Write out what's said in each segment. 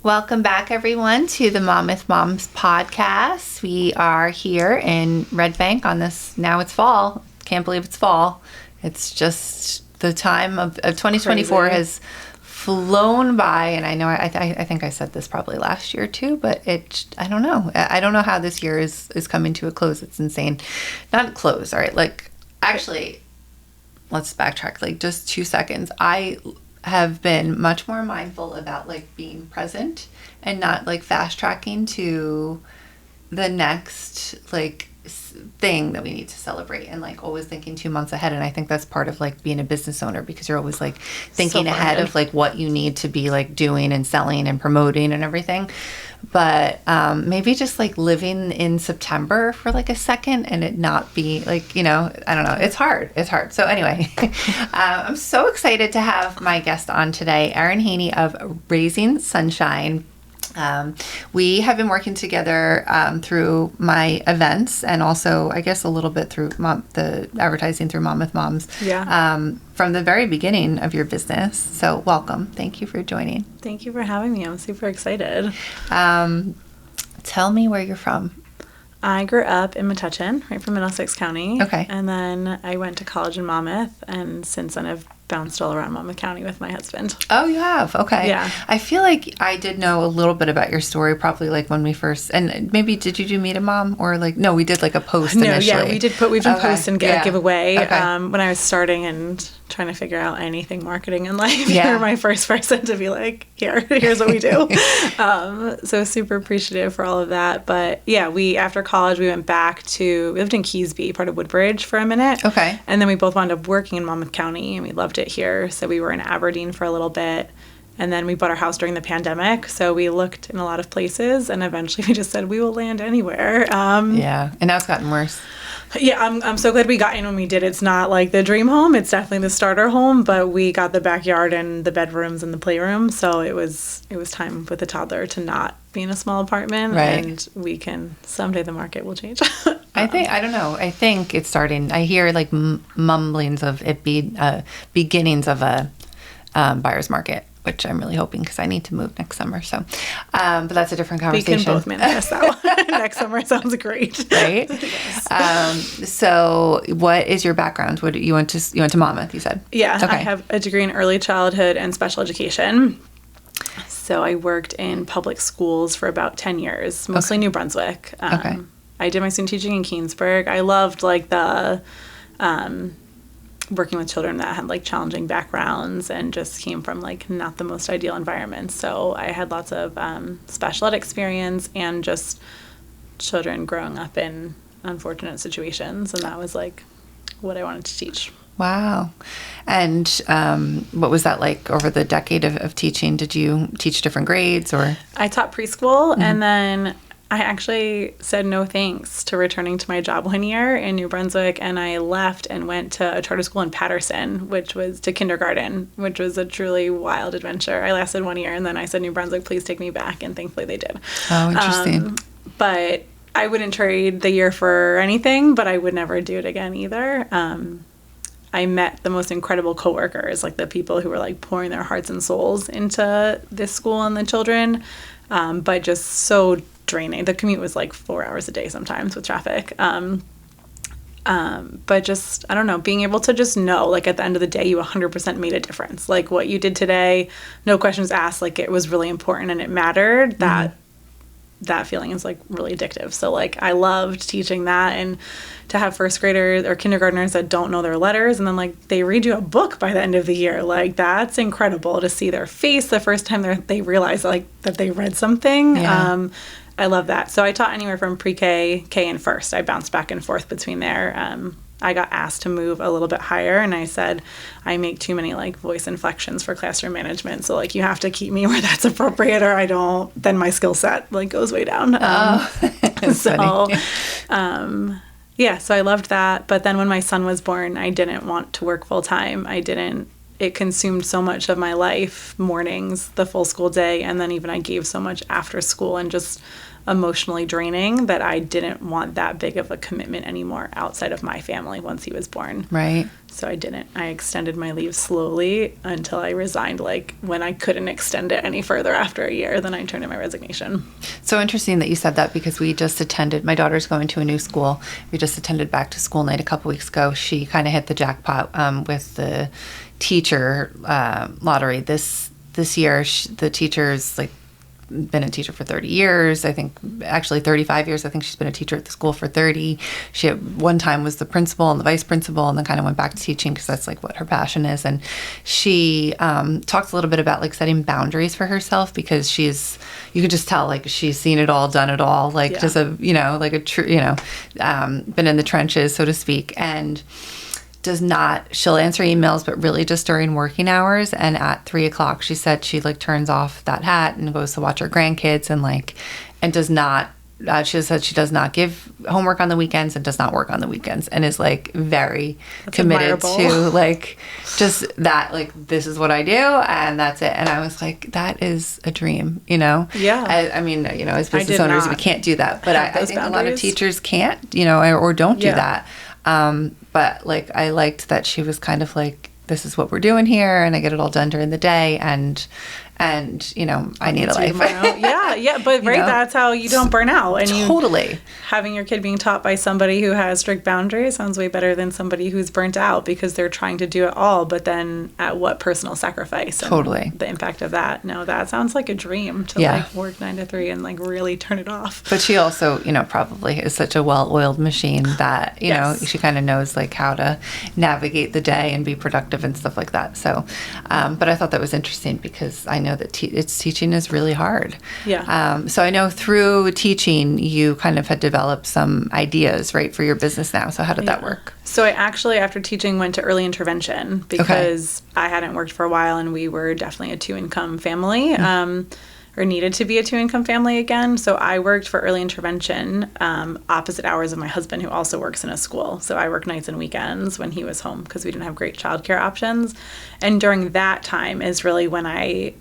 Welcome back, everyone, to the Mom with Moms podcast. We are here in Red Bank on this. Now it's fall. Can't believe it's fall. It's just the time of 2024 Crazy. Has flown by, and I know I think I said this probably last year too, but I don't know. I don't know how this year is coming to a close. It's insane. Not close, all right. Like, actually, let's backtrack. Like, just 2 seconds. I have been much more mindful about like being present and not like fast tracking to the next like thing that we need to celebrate, and like always thinking 2 months ahead. And I think that's part of like being a business owner, because you're always like thinking ahead of like what you need to be like doing and selling and promoting and everything. But maybe just like living in September for like a second and it not be like, I don't know. It's hard. So anyway, I'm so excited to have my guest on today, Erin Haney of Raising Sunshine. We have been working together through my events, and also I guess a little bit through the advertising through Mom with Moms. Yeah. From the very beginning of your business. So welcome. Thank you for joining. Thank you for having me. I'm super excited. Tell me where you're from. I grew up in Metuchen, right from Middlesex County. Okay. And then I went to college in Monmouth, and since then I've bounced all around Monmouth County with my husband. Oh, you have? Okay. Yeah. I feel like I did know a little bit about your story, probably like when we first, and maybe did you do Meet a Mom, or like, no, we did like a post initially. Yeah, we've done posts and giveaway. Okay. When I was starting and trying to figure out anything marketing in life, Yeah. you're my first person to be like, here's what we do. So super appreciative for all of that. But yeah, after college, we went back we lived in Keysby, part of Woodbridge, for a minute. Okay. And then we both wound up working in Monmouth County, and we loved it here. So we were in Aberdeen for a little bit. And then we bought our house during the pandemic. So we looked in a lot of places, and eventually we just said, we will land anywhere. Yeah. And now it's gotten worse. Yeah, I'm so glad we got in when we did. It's not like the dream home. It's definitely the starter home, but we got the backyard and the bedrooms and the playroom. So it was time with a toddler to not be in a small apartment. Right. And we can, someday the market will change. I don't know. I think it's starting. I hear like mumblings of it beginnings of a buyer's market, which I'm really hoping, because I need to move next summer. So, but that's a different conversation. We can both manifest that one. Next summer sounds great. Right? Yes. So what is your background? What you went to Monmouth, you said? Yeah. Okay. I have a degree in early childhood and special education. So I worked in public schools for about 10 years, mostly New Brunswick. Okay. I did my student teaching in Keansburg. I loved like the working with children that had like challenging backgrounds and just came from like not the most ideal environments. So I had lots of special ed experience and just children growing up in unfortunate situations. And that was like what I wanted to teach. Wow. And what was that like over the decade of teaching? Did you teach different grades, or? I taught preschool, and then I actually said no thanks to returning to my job one year in New Brunswick, and I left and went to a charter school in Patterson, which was to kindergarten, which was a truly wild adventure. I lasted 1 year, and then I said, New Brunswick, please take me back, and thankfully they did. Oh, interesting. But I wouldn't trade the year for anything, but I would never do it again either. I met the most incredible coworkers, like the people who were like pouring their hearts and souls into this school and the children, but just so draining. The commute was like 4 hours a day sometimes with traffic. But just, I don't know, being able to just know, like at the end of the day, you 100% made a difference. Like what you did today, no questions asked, like it was really important and it mattered. That feeling is like really addictive. So like I loved teaching that, and to have first graders or kindergartners that don't know their letters and then like they read you a book by the end of the year. Like that's incredible to see their face the first time they realize like that they read something. Yeah. I love that. So I taught anywhere from pre-K, K, and first. I bounced back and forth between there. I got asked to move a little bit higher, and I said, I make too many like voice inflections for classroom management. So like you have to keep me where that's appropriate, or I don't, then my skill set like goes way down. So yeah, so I loved that. But then when my son was born, I didn't want to work full time. I didn't it consumed so much of my life, mornings, the full school day, and then even I gave so much after school and just emotionally draining that I didn't want that big of a commitment anymore outside of my family once he was born. Right. So I didn't. I extended my leave slowly until I resigned. Like when I couldn't extend it any further after a year, then I turned in my resignation. So interesting that you said that, because we just attended, my daughter's going to a new school. We just attended back to school night a couple weeks ago. She kind of hit the jackpot with the teacher lottery this year. The teacher's like been a teacher for 30 years. I think actually 35 years. I think she's been a teacher at the school for 30. She at one time was the principal and the vice principal, and then kind of went back to teaching because that's like what her passion is. And she talks a little bit about like setting boundaries for herself, because you could just tell like she's seen it all, done it all, like just been in the trenches, so to speak. And she'll answer emails, but really just during working hours. And at 3:00, she said she like turns off that hat and goes to watch her grandkids and does not, she said she does not give homework on the weekends and does not work on the weekends, and is like very committed to like just that, like, this is what I do and that's it. And I was like, that is a dream, Yeah. I mean, as business owners, we can't do that, but I think a lot of teachers can't, or don't do that. But like, I liked that she was kind of like, this is what we're doing here, and I get it all done during the day, and I need a life. But that's how you don't burn out. And totally. Having your kid being taught by somebody who has strict boundaries sounds way better than somebody who's burnt out because they're trying to do it all, but then at what personal sacrifice? And totally. The impact of that. No, that sounds like a dream to like work 9 to 3 and like really turn it off. But she also, probably is such a well-oiled machine that, she kind of knows like how to navigate the day and be productive and stuff like that. So, but I thought that was interesting because I know that teaching is really hard. Yeah. So I know through teaching, you kind of had developed some ideas, right, for your business now. So how did that work? So I actually, after teaching, went to early intervention because I hadn't worked for a while, and we were definitely a 2-income family, or needed to be a 2-income family again. So I worked for early intervention opposite hours of my husband, who also works in a school. So I worked nights and weekends when he was home because we didn't have great childcare options. And during that time is really when I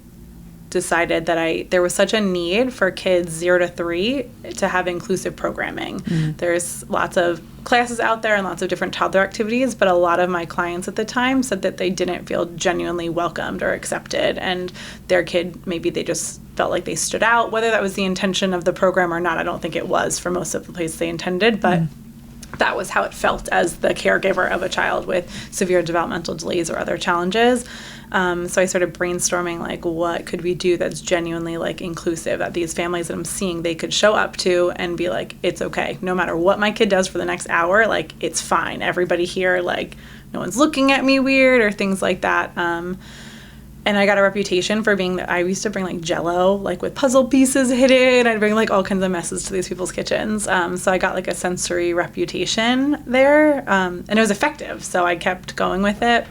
decided that there was such a need for kids 0 to 3 to have inclusive programming. There's lots of classes out there and lots of different toddler activities, but a lot of my clients at the time said that they didn't feel genuinely welcomed or accepted, and their kid, maybe they just felt like they stood out. Whether that was the intention of the program or not, I don't think it was for most of the places they intended, but that was how it felt as the caregiver of a child with severe developmental delays or other challenges. So I started brainstorming, like, what could we do that's genuinely, like, inclusive, that these families that I'm seeing, they could show up to and be like, it's okay. No matter what my kid does for the next hour, like, it's fine. Everybody here, like, no one's looking at me weird or things like that. And I got a reputation for being I used to bring like Jell-O, like with puzzle pieces hidden. I'd bring like all kinds of messes to these people's kitchens. So I got like a sensory reputation there, and it was effective. So I kept going with it.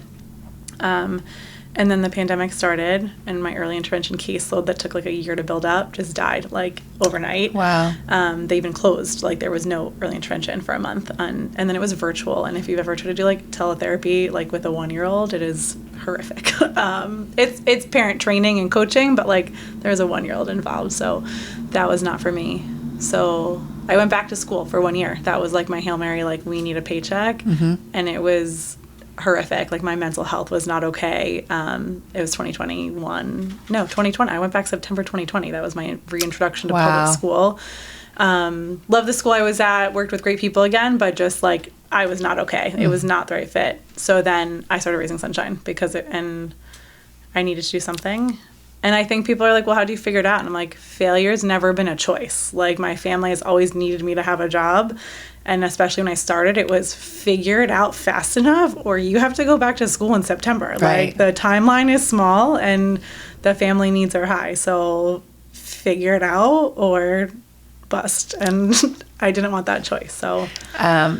And then the pandemic started, and my early intervention caseload that took like a year to build up just died like overnight. Wow. They even closed. Like there was no early intervention for a month, and then it was virtual. And if you've ever tried to do like teletherapy, like with a 1-year-old, it is horrific. It's parent training and coaching, but like there's a 1-year-old involved, so that was not for me. So I went back to school for 1 year. That was like my Hail Mary, like we need a paycheck, and it was horrific. Like my mental health was not okay. It was 2020. I went back September 2020. That was my reintroduction to public school. Loved the school I was at, worked with great people again, but just like I was not okay. It was not the right fit. So then I started Raising Sunshine and I needed to do something. And I think people are like, well, how do you figure it out? And I'm like, failure's never been a choice. Like my family has always needed me to have a job. And especially when I started, it was figure it out fast enough or you have to go back to school in September. Right. Like the timeline is small and the family needs are high. So figure it out or bust. And I didn't want that choice. So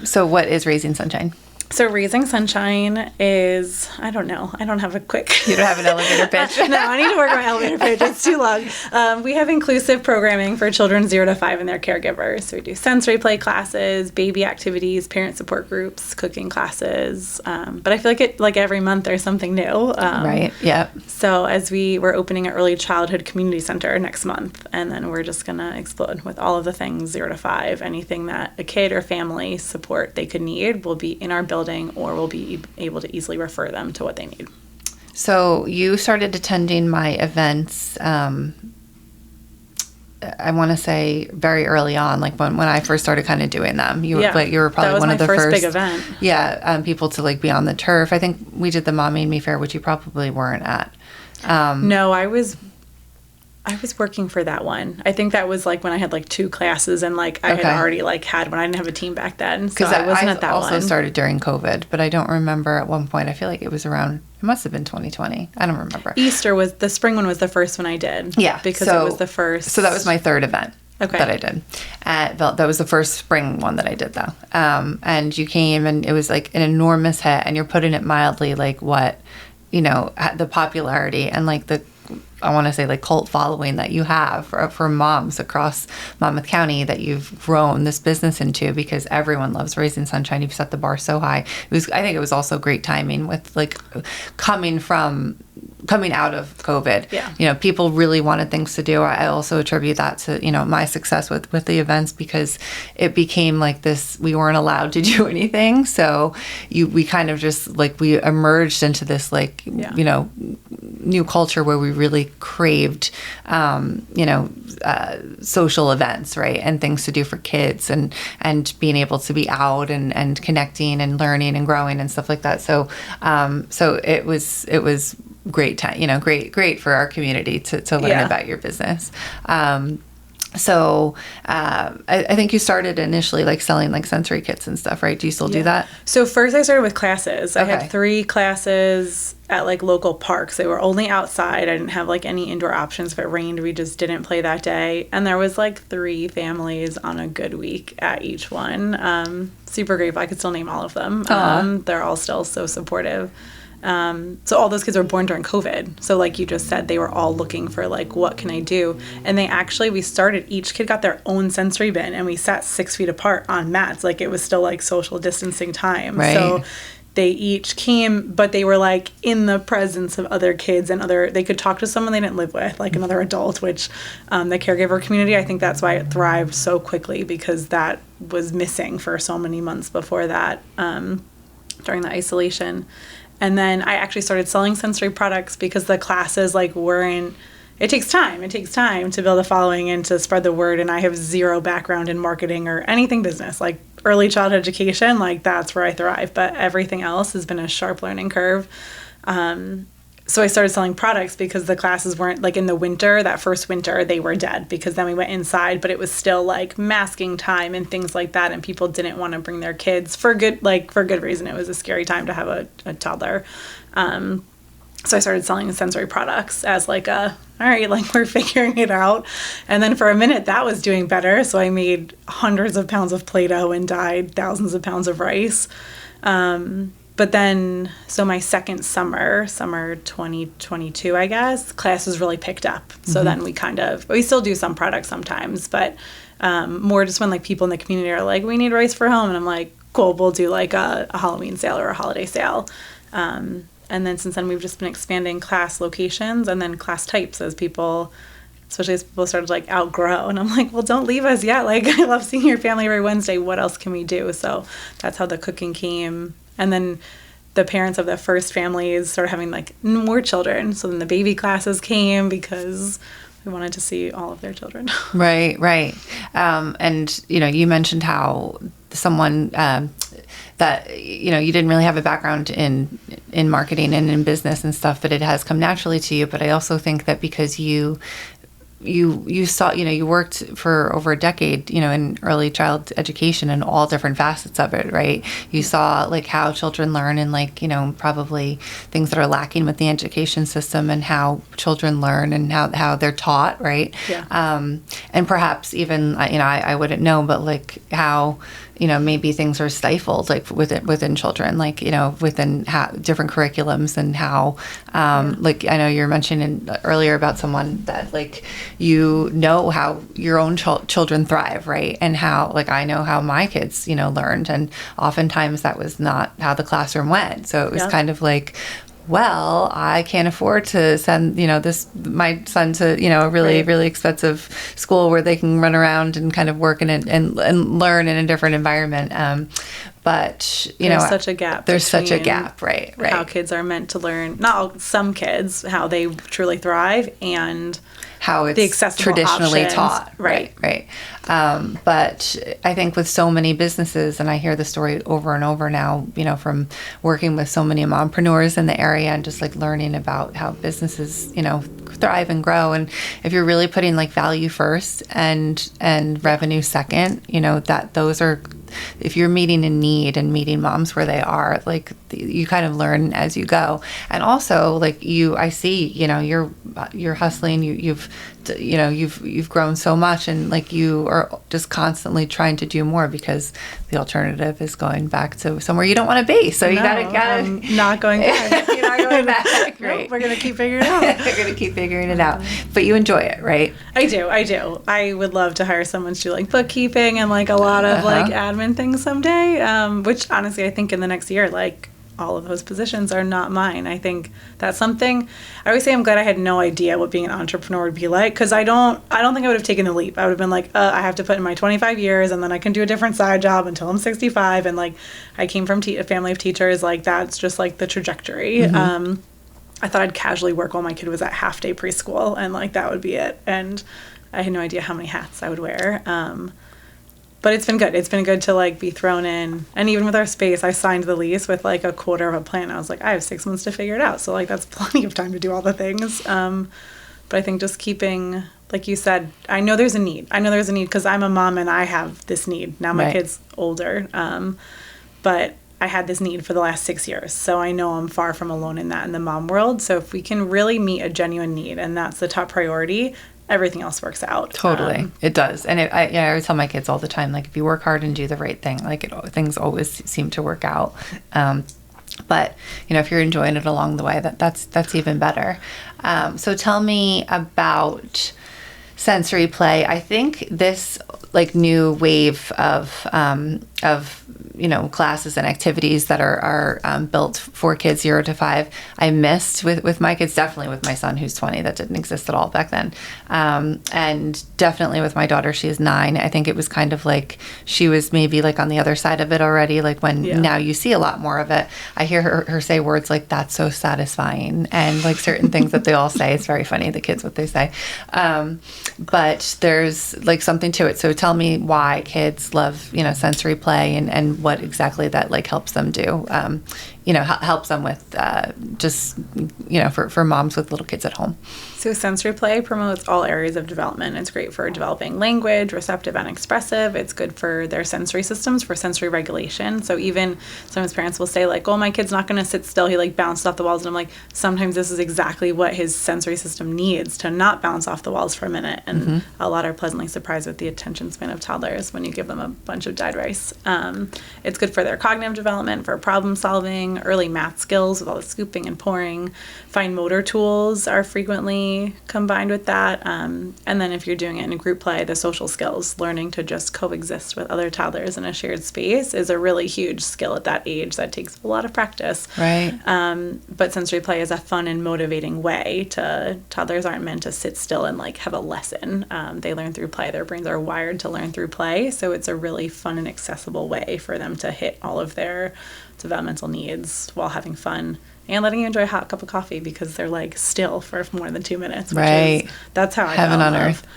so what is Raising Sunshine? So Raising Sunshine is, I don't know. I don't have a quick... You don't have an elevator pitch? No, I need to work on my elevator pitch. It's too long. We have inclusive programming for children 0 to 5 and their caregivers. So we do sensory play classes, baby activities, parent support groups, cooking classes. But I feel like every month there's something new. Right, yeah. So as we're opening an early childhood community center next month, and then we're just going to explode with all of the things 0 to 5. Anything that a kid or family support they could need will be in our building, or we'll be able to easily refer them to what they need. So you started attending my events, I want to say very early on, like when I first started kind of doing them. You were probably one of the first big event. Yeah, people to like be on the turf. I think we did the Mommy and Me Fair, which you probably weren't at. No, I was working for that one. I think that was like when I had like 2 classes and like I had already like had when I didn't have a team back then. So I wasn't at that one. I also started during COVID, but I don't remember at one point. I feel like it was around, it must have been 2020. I don't remember. The spring one was the first one I did. Yeah. Because it was the first. So that was my third event. That I did. That was the first spring one that I did though. And you came and it was like an enormous hit, and you're putting it mildly, like what, the popularity and like I want to say like cult following that you have for moms across Monmouth County that you've grown this business into, because everyone loves Raising Sunshine. You've set the bar so high. I think it was also great timing with like coming out of COVID. Yeah. People really wanted things to do. I also attribute that to, my success with the events, because it became like this, we weren't allowed to do anything. So we kind of just like, we emerged into this like, new culture where we really craved, social events, right? And things to do for kids and being able to be out and connecting and learning and growing and stuff like that. So it was great time, great for our community to learn about your business. So I think you started initially like selling like sensory kits and stuff, right? Do you still do that? So first I started with classes. I had 3 classes at like local parks. They were only outside. I didn't have like any indoor options. If it rained, we just didn't play that day. And there was like 3 families on a good week at each one. Super grateful. I could still name all of them. They're all still so supportive. So all those kids were born during COVID. So like you just said, they were all looking for like, what can I do? And each kid got their own sensory bin, and we sat 6 feet apart on mats. Like it was still like social distancing time. Right. So they each came, but they were like in the presence of other kids and they could talk to someone they didn't live with, like another adult, which the caregiver community, I think that's why it thrived so quickly, because that was missing for so many months before that, during the isolation. And then I actually started selling sensory products, because the classes like it takes time. It takes time to build a following and to spread the word. And I have 0 background in marketing or anything business. Like early childhood education, like that's where I thrive. But everything else has been a sharp learning curve. So I started selling products, because the classes weren't like in the winter, that first winter, they were dead, because then we went inside, but it was still like masking time and things like that. And people didn't want to bring their kids for good reason. It was a scary time to have a toddler. So I started selling sensory products as like all right, like we're figuring it out. And then for a minute that was doing better. So I made hundreds of pounds of Play-Doh and dyed thousands of pounds of rice. But then, so my second summer 2022, I guess, classes really picked up. So then we still do some products sometimes, but more just when like people in the community are like, we need rice for home. And I'm like, cool, we'll do like a Halloween sale or a holiday sale. And then since then, we've just been expanding class locations and then class types especially as people started to like outgrow. And I'm like, well, don't leave us yet. Like, I love seeing your family every Wednesday. What else can we do? So that's how the cooking came. And then the parents of the first families started having like more children. So then the baby classes came, because we wanted to see all of their children. Right. And, you mentioned how someone that, you didn't really have a background in marketing and in business and stuff, but it has come naturally to you. But I also think that because you you saw, you worked for over a decade, in early child education and all different facets of it, right? You saw like how children learn and like, probably things that are lacking with the education system and how children learn and how they're taught, right? Yeah. And perhaps even, I wouldn't know, but like how, maybe things are stifled like within children, like, within different curriculums and how, like I know you're mentioning earlier about someone that like, how your own children thrive, right? And how, like, I know how my kids, learned, and oftentimes that was not how the classroom went. So it was kind of like, well, I can't afford to send, my son to, a really, really expensive school where they can run around and kind of work and learn in a different environment. But, there's such a gap. There's such a gap, right? How kids are meant to learn, not all, some kids, how they truly thrive, and how it's the accessible traditionally options. taught. Right. But I think with so many businesses, and I hear the story over and over now, from working with so many mompreneurs in the area and just like learning about how businesses, thrive and grow. And if you're really putting like value first and revenue second, that those are, if you're meeting a need and meeting moms where they are, like you kind of learn as you go. And also like I see, you're hustling, you've grown so much, and like you are just constantly trying to do more because the alternative is going back to somewhere you don't want to be. So you gotta I'm not going back. You're not going back. Right. Nope, we're gonna keep figuring it out. We're gonna keep figuring it out. But you enjoy it, right? I do. I would love to hire someone to do like bookkeeping and like a lot of like admin things someday. Which honestly, I think in the next year, like all of those positions are not mine. I think that's something. I always say I'm glad I had no idea what being an entrepreneur would be like, because I don't think I would have taken the leap. I would have been like, I have to put in my 25 years and then I can do a different side job until I'm 65. And like I came from a family of teachers. Like that's just like the trajectory. Mm-hmm. I thought I'd casually work while my kid was at half day preschool, and like that would be it. And I had no idea how many hats I would wear. But it's been good. It's been good to like be thrown in. And even with our space, I signed the lease with like a quarter of a plan. I was like, I have 6 months to figure it out. So like that's plenty of time to do all the things. But I think just keeping, like you said, I know there's a need. Because I'm a mom and I have this need. Now my kid's older. But I had this need for the last 6 years. So I know I'm far from alone in that in the mom world. So if we can really meet a genuine need, and that's the top priority, everything else works out. Totally. It does. And I always tell my kids all the time, like, if you work hard and do the right thing, like things always seem to work out. But, if you're enjoying it along the way, that's even better. So tell me about sensory play. I think this like new wave of classes and activities that are built for kids 0 to 5, I missed with my kids, definitely with my son who's 20, that didn't exist at all back then. And definitely with my daughter, she is 9. I think it was kind of like she was maybe like on the other side of it already, like when now you see a lot more of it. I hear her say words like, that's so satisfying, and like certain things that they all say. It's very funny, the kids, what they say. But there's like something to it. So tell me why kids love, sensory play, and what exactly that like helps them do. Helps them with just, for moms with little kids at home. So sensory play promotes all areas of development. It's great for developing language, receptive and expressive. It's good for their sensory systems, for sensory regulation. So even sometimes parents will say like, oh, my kid's not going to sit still. He like bounced off the walls. And I'm like, sometimes this is exactly what his sensory system needs, to not bounce off the walls for a minute. And a lot are pleasantly surprised with the attention span of toddlers when you give them a bunch of dyed rice. It's good for their cognitive development, for problem solving, early math skills with all the scooping and pouring. Fine motor tools are frequently combined with that. And then if you're doing it in a group play, the social skills, learning to just coexist with other toddlers in a shared space, is a really huge skill at that age that takes a lot of practice. Right. But sensory play is a fun and motivating way to, toddlers aren't meant to sit still and like have a lesson. They learn through play. Their brains are wired to learn through play. So it's a really fun and accessible way for them to hit all of their developmental needs while having fun and letting you enjoy a hot cup of coffee because they're like still for more than 2 minutes. Right. That's how I Heaven fell on in love. earth.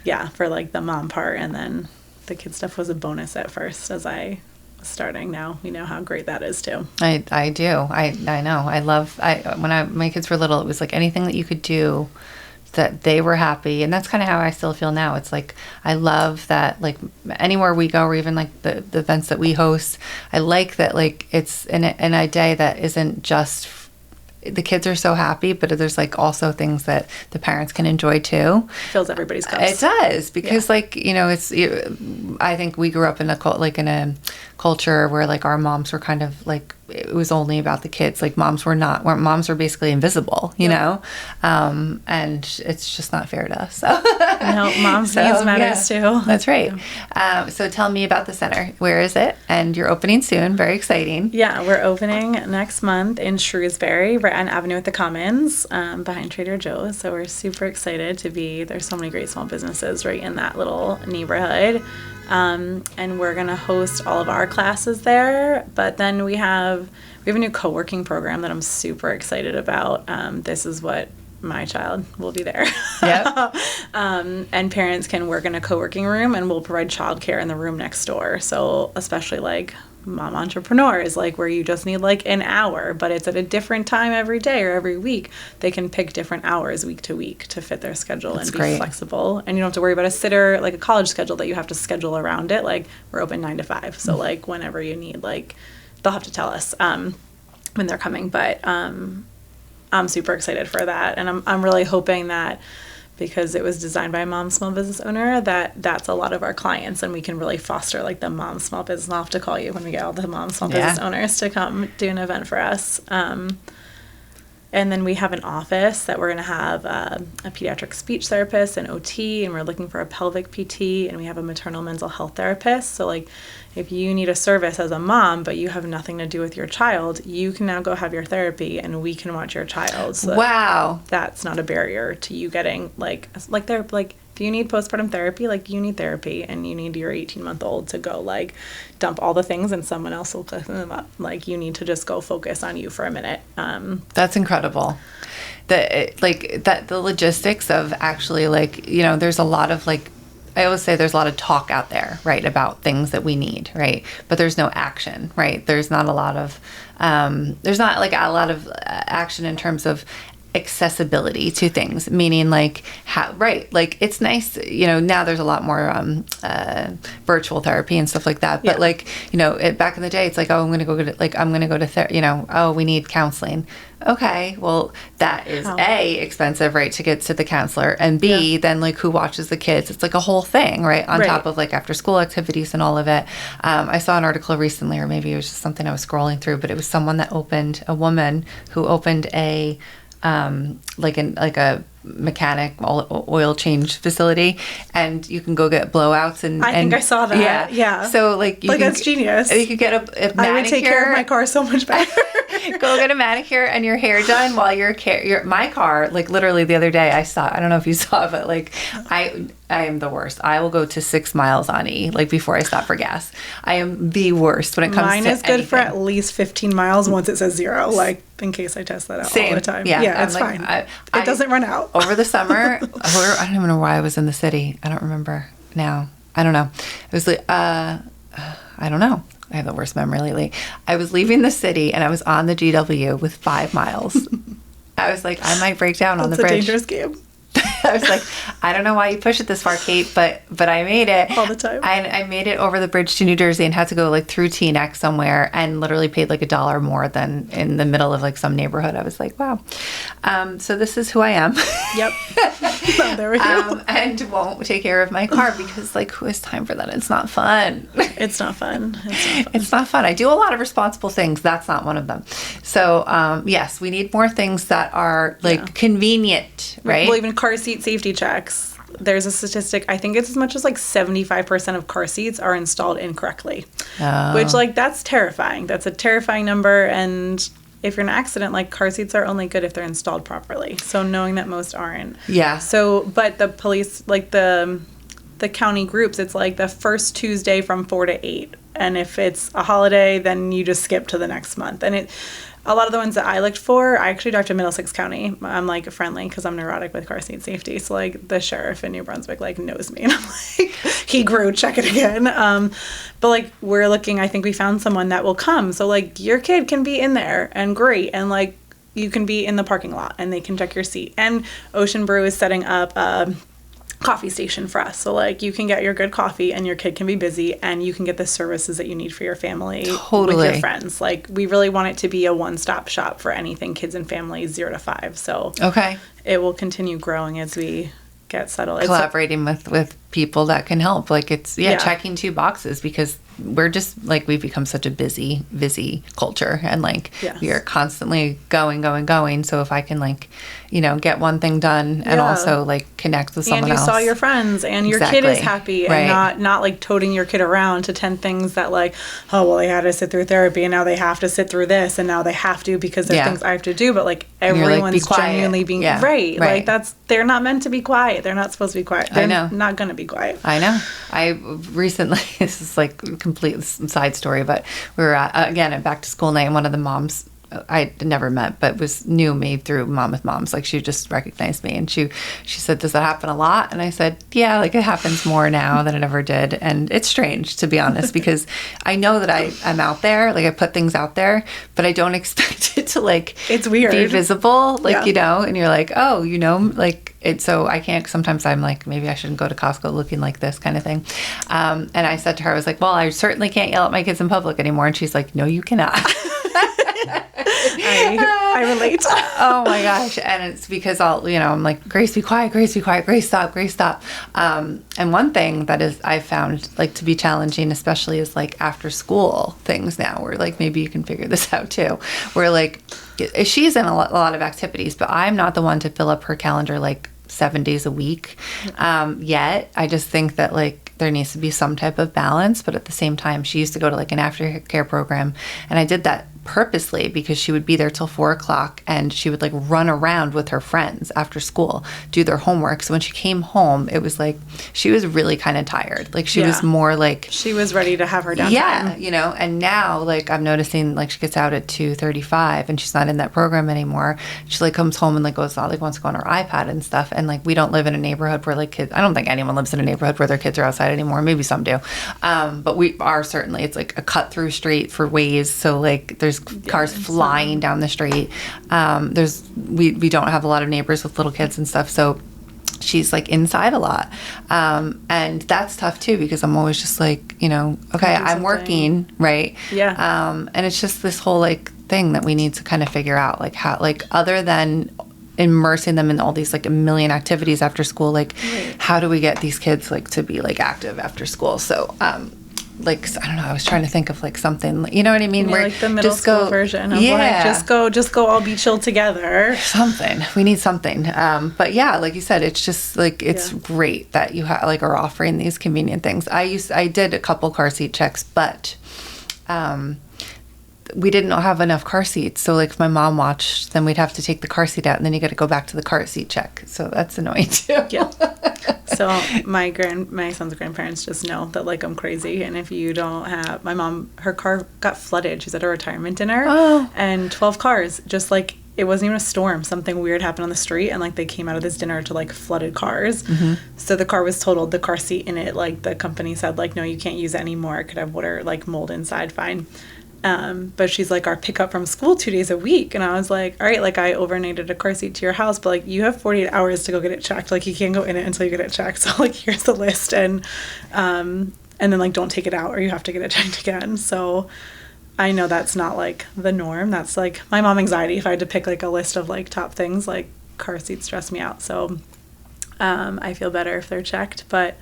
Yeah, for like the mom part, and then the kid stuff was a bonus at first as I was starting. Now we know how great that is too. I do. I know. I love. My kids were little, it was like anything that you could do that they were happy. And that's kind of how I still feel now. It's like, I love that, like, anywhere we go, or even like the events that we host, I like that, like, it's in a day that isn't just the kids are so happy, but there's like also things that the parents can enjoy too. Fills everybody's cups. It does, because like, you know, I think we grew up in a culture where like our moms were kind of like, it was only about the kids. Like moms were basically invisible, you know? And it's just not fair to us. So. No, mom's needs matters too. That's right. So tell me about the center. Where is it? And you're opening soon. Very exciting. Yeah, we're opening next month in Shrewsbury, right on Avenue at the Commons, behind Trader Joe's. So we're super excited to be, there's so many great small businesses right in that little neighborhood. And we're going to host all of our classes there. But then we have a new co-working program that I'm super excited about. This is what my child will be there. Yep. And parents can work in a co-working room, and we'll provide childcare in the room next door. So especially like mom entrepreneurs, like where you just need like an hour, but it's at a different time every day or every week. They can pick different hours week to week to fit their schedule. That's and be great. Flexible. And you don't have to worry about a sitter, like a college schedule that you have to schedule around it. Like we're open 9 to 5. So like whenever you need, like they'll have to tell us when they're coming. But I'm super excited for that. And I'm really hoping that, because it was designed by a mom small business owner, that's a lot of our clients, and we can really foster like the mom small business. I'll have to call you when we get all the mom small business owners to come do an event for us. And then we have an office that we're going to have a pediatric speech therapist, an OT, and we're looking for a pelvic PT, and we have a maternal mental health therapist. So like if you need a service as a mom, but you have nothing to do with your child, you can now go have your therapy, and we can watch your child. So wow. That's not a barrier to you getting if you need postpartum therapy, like you need therapy, and you need your 18-month-old to go like dump all the things, and someone else will clean them up. Like you need to just go focus on you for a minute. That's incredible. The logistics of actually, like, you know, there's a lot of like, I always say there's a lot of talk out there, right, about things that we need, right? But there's no action, right? There's not a lot of action in terms of accessibility to things, meaning like how, right, like it's nice, you know, now there's a lot more virtual therapy and stuff like that, but like, you know, back in the day it's like, oh, I'm gonna go to you know, oh, we need counseling. Okay, well, that is A, expensive, right, to get to the counselor, and B, then like who watches the kids? It's like a whole thing, right, on top of like after school activities and all of it. I saw an article recently, or maybe it was just something I was scrolling through, but it was a woman who opened a like a mechanic oil change facility, and you can go get blowouts and I think I saw that. Yeah. So like that's genius. You could get a manicure. I would take care of my car so much better. Go get a manicure and your hair done while my car, like literally the other day I don't know if you saw, but like I am the worst. I will go to 6 miles on E, like before I stop for gas. I am the worst when it comes to Mine is good anything. for at least 15 miles once it says 0, like in case I test that out all the time. Yeah, it's fine. It doesn't run out. Over the summer, I don't even know why I was in the city. I don't remember now. I don't know. It was like, I don't know. I have the worst memory lately. I was leaving the city and I was on the GW with 5 miles. I was like, I might break down on the bridge. It's a dangerous game. I was like, I don't know why you push it this far, Kate, but I made it. All the time. I made it over the bridge to New Jersey and had to go like through Teaneck somewhere, and literally paid like $1 more than in the middle of like some neighborhood. I was like, wow. So this is who I am. Yep. There we go. And won't take care of my car because like who has time for that? It's not fun. It's not fun. It's not fun. I do a lot of responsible things. That's not one of them. So yes, we need more things that are like convenient, right? Well, even car seat safety checks. There's a statistic, I think it's as much as like 75% of car seats are installed incorrectly. Which like that's terrifying. That's a terrifying number, and if you're in an accident, like car seats are only good if they're installed properly. So knowing that most aren't. Yeah. So, but the police, like the county groups, it's like the first Tuesday from 4 to 8. And if it's a holiday, then you just skip to the next month. And a lot of the ones that I looked for, I actually talked to Middlesex County. I'm like friendly because I'm neurotic with car seat safety. So like the sheriff in New Brunswick like knows me, and I'm like, he grew, check it again. But like we're looking, I think we found someone that will come. So like your kid can be in there and great, and like you can be in the parking lot and they can check your seat. And Ocean Brew is setting up a coffee station for us. So like you can get your good coffee and your kid can be busy and you can get the services that you need for your family with your friends. Like we really want it to be a one-stop shop for anything kids and families 0 to 5. So it will continue growing as we get settled. Collaborating with people that can help. Like it's checking 2 boxes, because we're just like, we've become such a busy culture, and like we are constantly going. So if I can like, you know, get one thing done and also like connect with someone else. And you saw your friends and your kid is happy, and not like toting your kid around to 10 things that like, oh, well, they had to sit through therapy and now they have to sit through this and now they have to because there's things I have to do. But like everyone's like, genuinely being right. Like they're not meant to be quiet. They're not supposed to be quiet. They're not going to be quiet. I know. I recently, this is like a complete side story, but we were again at back to school night, and one of the moms I never met, but knew me through Mom with Moms. Like she just recognized me, and she said, "Does that happen a lot?" And I said, "Yeah, like it happens more now than it ever did." And it's strange, to be honest, because I know that I'm out there, like I put things out there, but I don't expect it to like it's weird be visible, like you know. And you're like, oh, you know, like it. So I can't. Sometimes I'm like, maybe I shouldn't go to Costco looking like this kind of thing. And I said to her, I was like, well, I certainly can't yell at my kids in public anymore. And she's like, no, you cannot. I relate. Oh my gosh. And it's because I'm like, Grace, be quiet, Grace, stop, Grace, stop. And one thing that I found like to be challenging, especially is like after school things now, where like maybe you can figure this out too, where like she's in a lot of activities, but I'm not the one to fill up her calendar like 7 days a week yet. I just think that like there needs to be some type of balance, but at the same time, she used to go to like an aftercare program, and I did that purposely because she would be there till 4:00, and she would like run around with her friends after school, do their homework. So when she came home, it was like she was really kind of tired. Like she was more like she was ready to have her downtime. Yeah, you know. And now like I'm noticing like she gets out at 2:35, and she's not in that program anymore. She like comes home and like goes out, like wants to go on her iPad and stuff. And like we don't live in a neighborhood where like kids. I don't think anyone lives in a neighborhood where their kids are outside anymore. Maybe some do, but we are certainly. It's like a cut through street for ways. So like there's cars flying down the street. We don't have a lot of neighbors with little kids and stuff, so she's like inside a lot, and that's tough too, because I'm always just like, you know, okay, I'm working, right? And it's just this whole like thing that we need to kind of figure out, like how, like other than immersing them in all these like a million activities after school, like how do we get these kids like to be like active after school? So like I don't know, I was trying to think of like something, you know what I mean, where like the middle school version of like just go all be chill together. Something we need something, but yeah, like you said, it's just like it's great that you like are offering these convenient things. I did a couple car seat checks, but we didn't have enough car seats. So like if my mom watched, then we'd have to take the car seat out, and then you got to go back to the car seat check. So that's annoying too. So my son's grandparents just know that like I'm crazy, and if you don't have my mom, her car got flooded. She's at a retirement dinner, and 12 cars, just like it wasn't even a storm. Something weird happened on the street, and like they came out of this dinner to like flooded cars. So the car was totaled. The car seat in it, like the company said, like no, you can't use it anymore. It could have water, like mold inside. Fine. But she's like, our pickup from school 2 days a week. And I was like, all right, like I overnighted a car seat to your house, but like you have 48 hours to go get it checked. Like you can't go in it until you get it checked. So like, here's the list. And then like, don't take it out or you have to get it checked again. So I know that's not like the norm. That's like my mom anxiety. If I had to pick like a list of like top things, like car seats stress me out. So I feel better if they're checked, but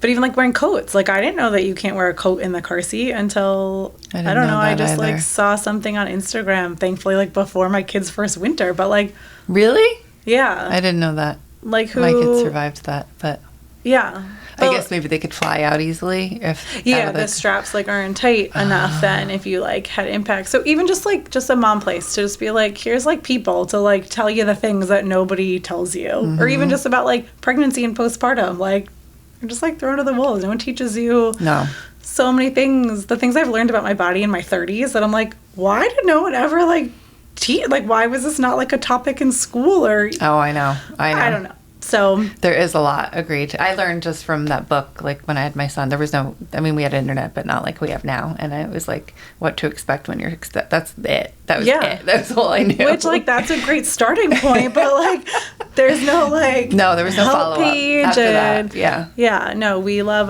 even like wearing coats, like I didn't know that you can't wear a coat in the car seat until I don't know. I just either. Like saw something on Instagram, thankfully, like before my kid's first winter. But like, really, yeah, I didn't know that. Like my kids survived that, but yeah, I guess maybe they could fly out easily if the straps like aren't tight enough. Then if you like had impact, so even just a mom place to just be like, here's like people to like tell you the things that nobody tells you, or even just about like pregnancy and postpartum, like. Just like throw to the wolves. No one teaches you so many things. The things I've learned about my body in my 30s that I'm like, why did no one ever like teach? Like, why was this not like a topic in school? Or I know. I don't know. So there is a lot. Agreed. I learned just from that book, like when I had my son, there was no, I mean, we had internet, but not like we have now. And it was like what to expect when you're, that's it. That was it. That was all I knew. Which, like, that's a great starting point, but like, there's no like, no, there was no follow-up after that. Yeah. Yeah. No, we love,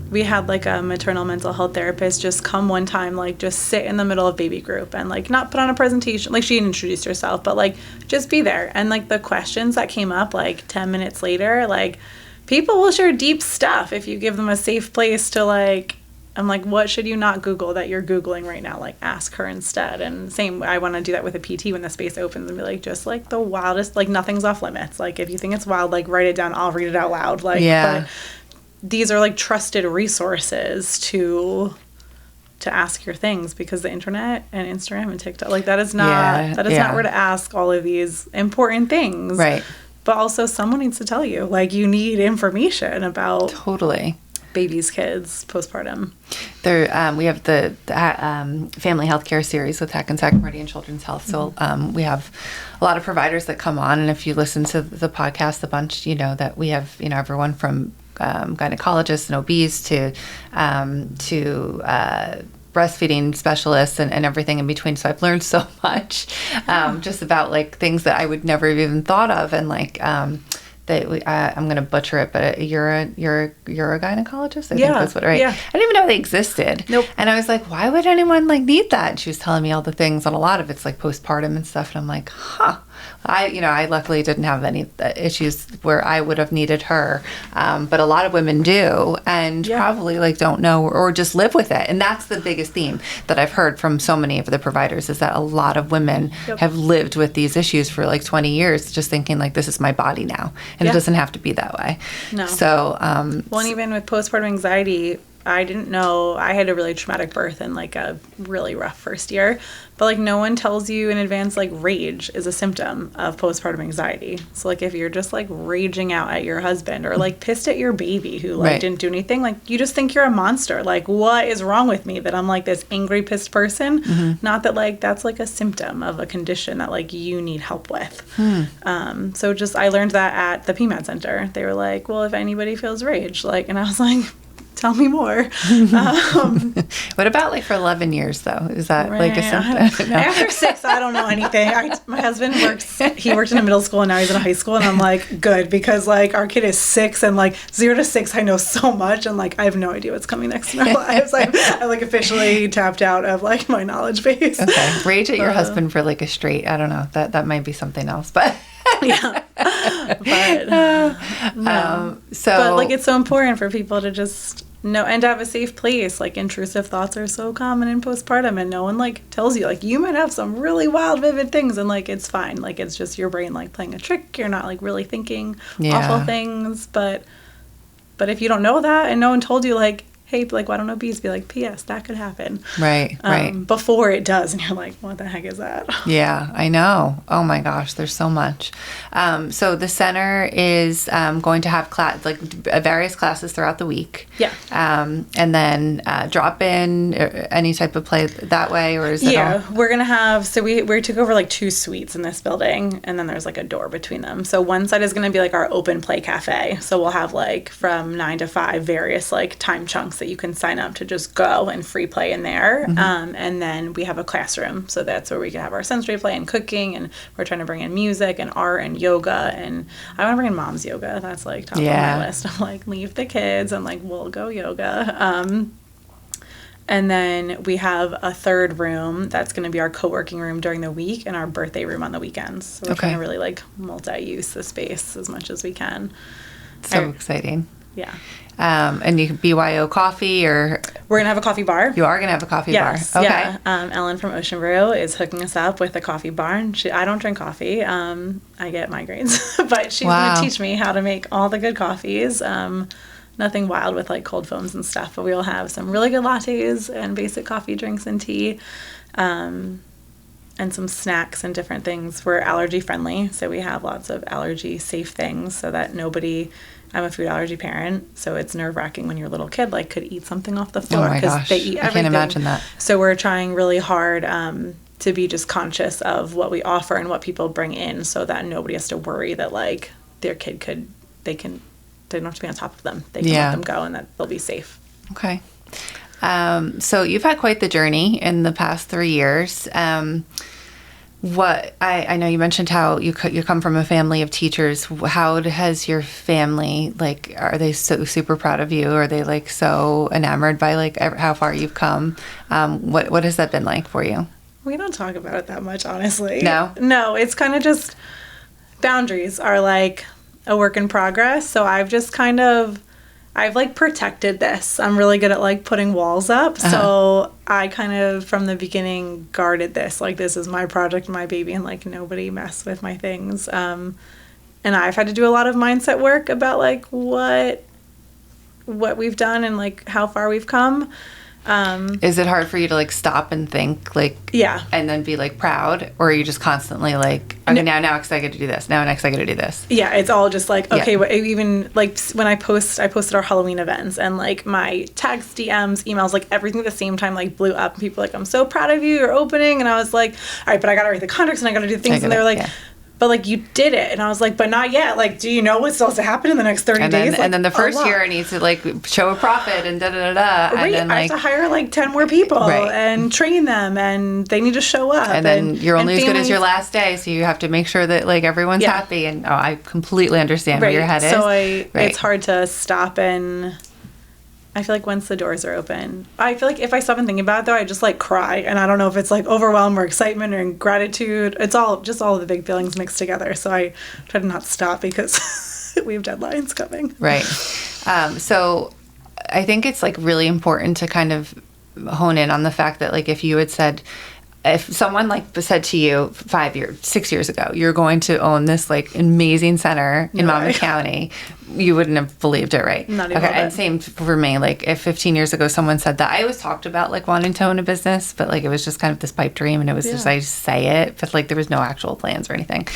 we had like a maternal mental health therapist just come one time, like just sit in the middle of baby group and like not put on a presentation. Like, she introduced herself, but like just be there. And like the questions that came up like 10 minutes later, like people will share deep stuff if you give them a safe place to like, I'm like, what should you not Google that you're Googling right now? Like, ask her instead. And same, I want to do that with a PT when the space opens and be like, just like the wildest, like nothing's off limits. Like, if you think it's wild, like write it down. I'll read it out loud. Like, yeah. But these are like trusted resources to ask your things, because the internet and Instagram and TikTok, like that is not not where to ask all of these important things. Right. But also someone needs to tell you, like, you need information about babies, kids, postpartum. There, we have the family healthcare series with Hackensack Meridian Children's Health. So we have a lot of providers that come on, and if you listen to the podcast a bunch, you know that we have, you know, everyone from gynecologists and OBs to breastfeeding specialists and everything in between. So I've learned so much just about like things that I would never have even thought of, and like I'm going to butcher it, but you're a gynecologist. I think that's what, right? Yeah. I didn't even know they existed. Nope. And I was like, why would anyone like need that? And she was telling me all the things, and a lot of it's like postpartum and stuff. And I'm like, huh. I luckily didn't have any issues where I would have needed her, but a lot of women do, and probably like don't know or just live with it. And that's the biggest theme that I've heard from so many of the providers, is that a lot of women have lived with these issues for like 20 years, just thinking like, this is my body now, and it doesn't have to be that way. No. So, well, and even with postpartum anxiety, I didn't know. I had a really traumatic birth and like a really rough first year, but like no one tells you in advance like rage is a symptom of postpartum anxiety. So like if you're just like raging out at your husband or like pissed at your baby who like didn't do anything, like you just think you're a monster. Like, what is wrong with me that I'm like this angry, pissed person? Not that like that's like a symptom of a condition that like you need help with. So just I learned that at the PMAD Center. They were like, well, if anybody feels rage, like, and I was like, tell me more. What about like for 11 years though? Is that like a symptom? No. After 6, I don't know anything. My husband he worked in a middle school and now he's in a high school, and I'm like, good, because like our kid is 6 and like 0 to 6 I know so much, and like I have no idea what's coming next in our lives. I like officially tapped out of like my knowledge base. Okay. Rage at your husband for like a straight, I don't know. That might be something else, but yeah. But no. But like it's so important for people to just know and to have a safe place. Like intrusive thoughts are so common in postpartum, and no one like tells you like you might have some really wild vivid things, and like it's fine. Like it's just your brain like playing a trick. You're not like really thinking awful things, but if you don't know that and no one told you like, hey, like, why don't OBs be like, P.S., that could happen. Right. Before it does. And you're like, what the heck is that? Yeah, I know. Oh, my gosh, there's so much. So the center is going to have various classes throughout the week. Yeah. And then drop in any type of play that way, or is it all? We're going to have, so we took over like 2 suites in this building, and then there's like a door between them. So one side is going to be like our open play cafe. So we'll have like from 9 to 5 various like time chunks that you can sign up to just go and free play in there. And then we have a classroom. So that's where we can have our sensory play and cooking, and we're trying to bring in music and art and yoga. And I want to bring in mom's yoga. That's like top of my list. I'm like, leave the kids and like, we'll go yoga. And then we have a third room that's going to be our co-working room during the week and our birthday room on the weekends. So we're trying to really like multi-use the space as much as we can. So exciting. Yeah. And you BYO coffee, or we're gonna have a coffee bar. You are gonna have a coffee bar. Okay. Yeah. Ellen from Ocean Brew is hooking us up with a coffee bar. And I don't drink coffee. I get migraines, but she's gonna teach me how to make all the good coffees. Nothing wild with like cold foams and stuff, but we will have some really good lattes and basic coffee drinks and tea. And some snacks and different things. We're allergy friendly, so we have lots of allergy safe things so that I'm a food allergy parent, so it's nerve-wracking when your little kid like could eat something off the floor because they eat everything. I can't imagine that. So we're trying really hard to be just conscious of what we offer and what people bring in, so that nobody has to worry that like their kid they don't have to be on top of them. They can let them go and that they'll be safe. Okay. So you've had quite the journey in the past 3 years. What I know you mentioned how you come from a family of teachers. How has your family, like, are they so super proud of you? Are they like so enamored by like how far you've come? What has that been like for you? We don't talk about it that much, honestly. No, it's kind of just boundaries are like a work in progress. So I've like protected this. I'm really good at like putting walls up. So I kind of from the beginning guarded this. Like this is my project, my baby, and like nobody mess with my things. And I've had to do a lot of mindset work about like what we've done and like how far we've come. Is it hard for you to like stop and think like and then be like proud, or are you just constantly like, okay, now next I get to do this, now next I get to do this? Yeah, it's all just like, okay, even like when I posted our Halloween events and like my texts, DMs, emails, like everything at the same time like blew up and people were like, I'm so proud of you, you're opening, and I was like, all right, but I gotta write the contracts and I gotta do things, and they were like, but like you did it, and I was like, but not yet. Like, do you know what still has to happen in the next 30 days? And then the first year I need to like show a profit and Right, and then I have to hire like 10 more people and train them, and they need to show up. And then you're only as good as your last day, so you have to make sure that like everyone's happy. And I completely understand where your head is. So it's hard to stop, and I feel like once the doors are open, I feel like if I stop and think about it, though, I just like cry, and I don't know if it's like overwhelm or excitement or gratitude. It's all of the big feelings mixed together. So I try to not stop because we have deadlines coming. Right. So I think it's like really important to kind of hone in on the fact that like if you had said, if someone like said to you 6 years ago, you're going to own this like amazing center in Monmouth County, you wouldn't have believed it, right? Not even. Okay, and same for me. Like if 15 years ago someone said that, I always talked about like wanting to own a business, but like it was just kind of this pipe dream, and it was just I just say it, but like there was no actual plans or anything.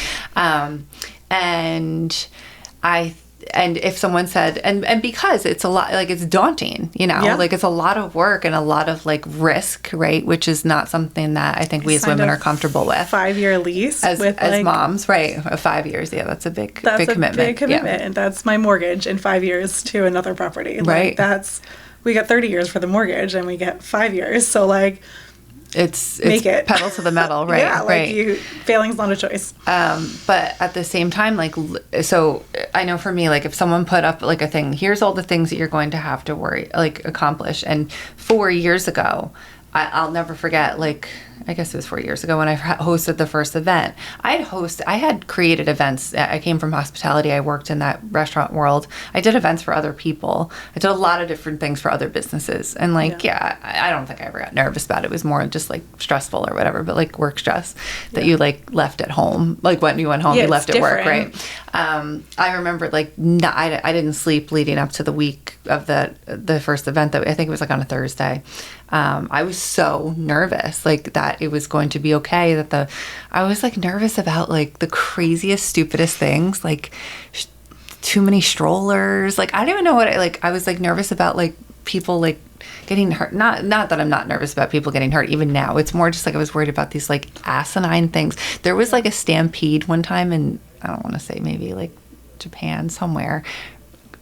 And if someone said, and because it's a lot, like it's daunting, you know, like it's a lot of work and a lot of like risk, right? Which is not something that I think we as women are comfortable with. 5-year lease as moms, right? 5 years. Yeah, that's a big commitment. Big commitment. And that's my mortgage in 5 years to another property. Right. Like we get 30 years for the mortgage and we get 5 years. So like, it's pedal to the metal, right? Yeah, like failing's not a choice. But at the same time, like, so I know for me, like if someone put up like a thing, here's all the things that you're going to have to accomplish. And 4 years ago, I'll never forget, like, I guess it was 4 years ago when I hosted the first event. I had created events. I came from hospitality. I worked in that restaurant world. I did events for other people. I did a lot of different things for other businesses. And like, I don't think I ever got nervous about it. It was more just like stressful or whatever, but like work stress that you like left at home. Like when you went home, you left at work, right? I remember like, I didn't sleep leading up to the week of the first event. That I think it was like on a Thursday. I was so nervous, like that it was going to be okay. I was like nervous about like the craziest, stupidest things, like too many strollers. Like I don't even know what I was like nervous about like people like getting hurt. Not that I'm not nervous about people getting hurt even now. It's more just like I was worried about these like asinine things. There was like a stampede one time in, I don't want to say, maybe like Japan somewhere.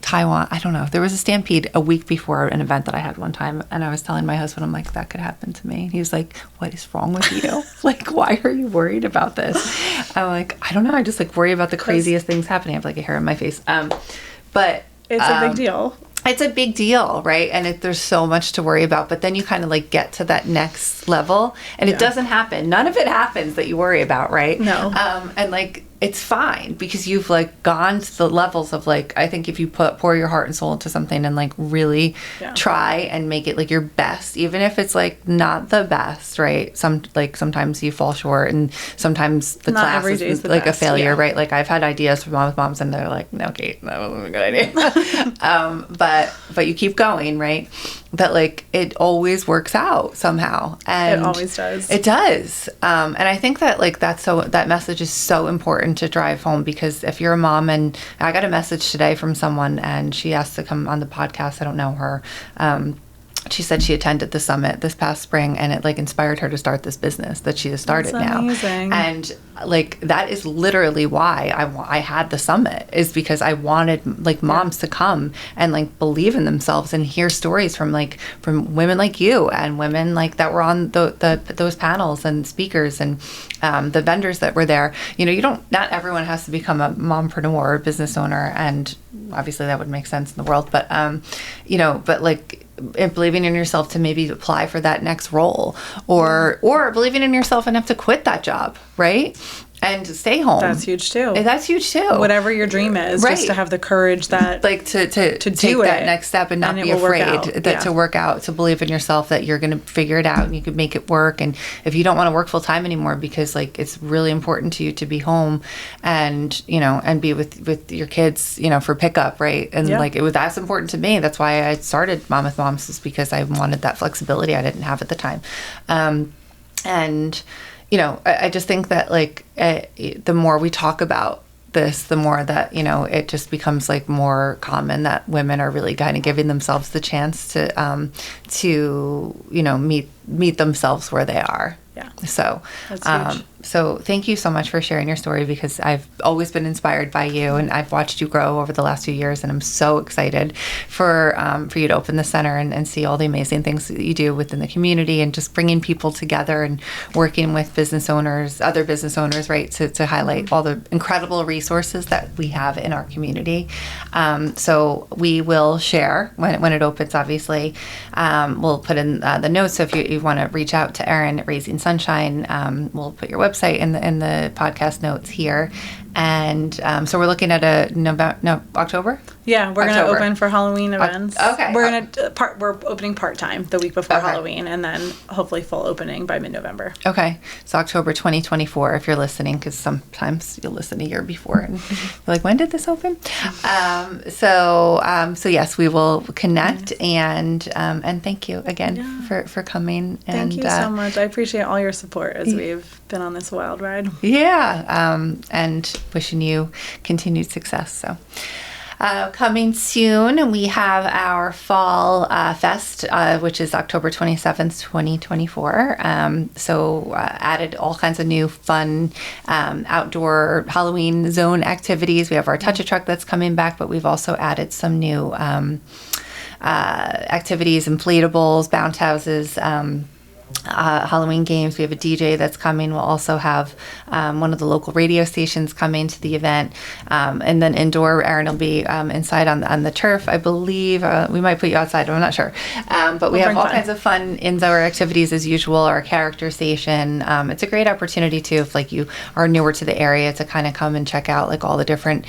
Taiwan, I don't know. There was a stampede a week before an event that I had one time, and I was telling my husband, I'm like, that could happen to me. And he was like, what is wrong with you? Like, why are you worried about this? I'm like, I don't know. I just like worry about the craziest things happening. I have like a hair on my face. But it's a big deal. It's a big deal, right? And there's so much to worry about. But then you kind of like get to that next level, and it doesn't happen. None of it happens that you worry about, right? No. And like, it's fine because you've like gone to the levels of like, I think if you pour your heart and soul into something and like really try and make it like your best, even if it's like not the best, right? Sometimes you fall short, and sometimes the not class is like a failure, right? Like I've had ideas for moms and they're like, no, Kate, that wasn't a good idea. But you keep going, right? That like it always works out somehow, and it always does. It does, and I think that like that message is so important to drive home, because if you're a mom, and I got a message today from someone, and she asked to come on the podcast. I don't know her. she said she attended the summit this past spring, and it like inspired her to start this business that she has started now. Amazing. And like that is literally why I had the summit, is because I wanted like moms to come and like believe in themselves and hear stories from women like you and women like that were on those panels and speakers and the vendors that were there. You know, not everyone has to become a mompreneur or business owner, and obviously that would make sense in the world, but but like believing in yourself to maybe apply for that next role, or believing in yourself enough to quit that job, right? And stay home. That's huge too. That's huge too. Whatever your dream is, right. Just to have the courage that like to take that next step and not be afraid to work out, to believe in yourself that you're going to figure it out and you can make it work. And if you don't want to work full time anymore because like it's really important to you to be home and and be with your kids for pickup, right? And like that's important to me. That's why I started Mom with Moms, is because I wanted that flexibility I didn't have at the time. And I just think that like the more we talk about this, the more that it just becomes like more common that women are really kind of giving themselves the chance to meet themselves where they are. Yeah. So that's huge. So thank you so much for sharing your story, because I've always been inspired by you, and I've watched you grow over the last few years, and I'm so excited for you to open the center and see all the amazing things that you do within the community, and just bringing people together and working with other business owners, right, to highlight all the incredible resources that we have in our community. So we will share when it opens, obviously. We'll put in the notes, so if you want to reach out to Erin at Raising Sunshine, we'll put your website in the podcast notes here. And so we're looking at October? Yeah, we're going to open for Halloween events. Okay. We're opening part-time the week before Halloween, and then hopefully full opening by mid-November. Okay. So October 2024, if you're listening, because sometimes you'll listen a year before and you're like, when did this open? So yes, we will connect, and thank you again for coming. Thank you so much. I appreciate all your support as we've been on this wild ride. Yeah. And wishing you continued success. So coming soon, we have our Fall Fest, which is October 27th, 2024. Added all kinds of new fun outdoor Halloween zone activities. We have our Touch-A-Truck that's coming back, but we've also added some new activities, inflatables, bounce houses, Halloween games. We have a DJ that's coming. We'll also have one of the local radio stations coming to the event, and then indoor, Erin will be inside on the turf, I believe. We might put you outside, I'm not sure, but we have all kinds of fun indoor activities as usual. Our character station, it's a great opportunity too, if like you are newer to the area, to kind of come and check out like all the different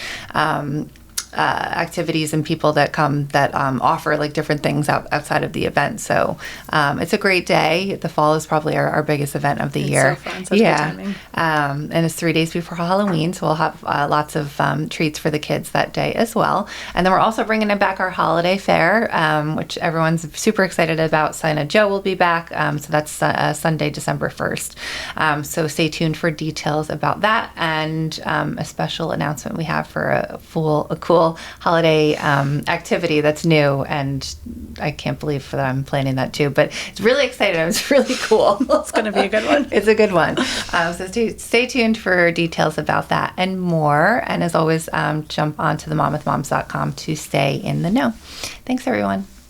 activities and people that come that offer like different things outside of the event. So it's a great day. The fall is probably our biggest event of the year. So fun, such good timing. And it's 3 days before Halloween, so we'll have lots of treats for the kids that day as well. And then we're also bringing back our holiday fair, which everyone's super excited about. Sina Joe will be back, so that's Sunday, December 1st. So stay tuned for details about that, and a special announcement we have for a cool holiday activity that's new, and I can't believe that I'm planning that too, but it's really exciting. It's really cool. It's going to be a good one. It's a good one. So stay tuned for details about that and more. And as always, jump onto themomwithmoms.com to stay in the know. Thanks, everyone.